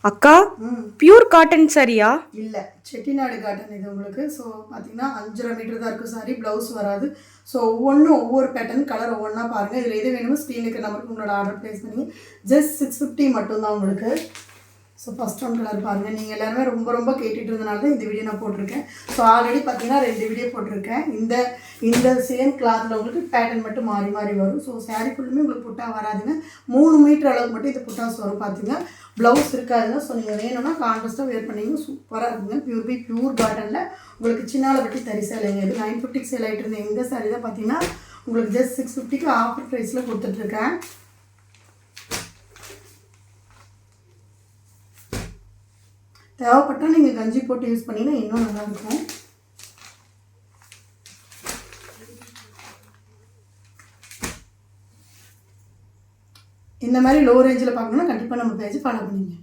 அக்கா pure cotton சாரியா? இல்லை, Chettinad cotton இது உங்களுக்கு. ஸோ பார்த்தீங்கன்னா 5.5 மீட்டர் தான் இருக்கும் சாரி. ப்ளவுஸ் வராது. ஸோ ஒவ்வொன்றும் ஒவ்வொரு பேட்டர்ன் கலர் ஒவ்வொன்றா பாருங்கள். இதில் எது வேணுமோ ஸ்க்ரீனுக்கு நம்பருக்கு உங்களோட ஆர்டர் ப்ளேஸ் பண்ணி ஜஸ்ட் 650 மட்டும்தான் உங்களுக்கு. ஸோ ஃபஸ்ட் ஒன் கலர் பாருங்கள். நீங்கள் எல்லாருமே ரொம்ப ரொம்ப கேட்டுட்டு இருந்தனால தான் இந்த வீடியோ நான் போட்டிருக்கேன். ஸோ ஆல்ரெடி பார்த்தீங்கன்னா 2 வீடியோ போட்டிருக்கேன். இந்த சேம் கிளாத்தில் உங்களுக்கு பேட்டர்ன் மட்டும் மாறி மாறி வரும். ஸோ சாரீ ஃபுல்லுமே உங்களுக்கு புட்டா வராதுங்க. 3 மீட்டர் அளவுக்கு மட்டும் இந்த புட்டாஸ் வரும். பார்த்துங்க, ப்ளவுஸ் இருக்காதுங்க. ஸோ நீங்கள் வேணும்னா கான்ட்ராஸ்ட்டாக வேர் பண்ணிங்க, சூப்பராக இருக்குங்க. பியூர் காட்டனில் உங்களுக்கு சின்னால பட்டி தறி சேலைங்க. இது 950 சேல் ஆகிட்டு இருந்தேன். இந்த சாரீ தான் பார்த்தீங்கன்னா உங்களுக்கு ஜஸ்ட் 650 ஆஃபர் ப்ரைஸில் கொடுத்துட்ருக்கேன். தேவைப்பட்டால் நீங்கள் கஞ்சி போட்டு யூஸ் பண்ணிங்கன்னா இன்னும் நல்லாயிருக்கும். இந்த மாதிரி லோ ரேஞ்சில் பார்க்கணுன்னா கண்டிப்பாக நம்ம பேஜ் ஃபாலோ பண்ணிங்க.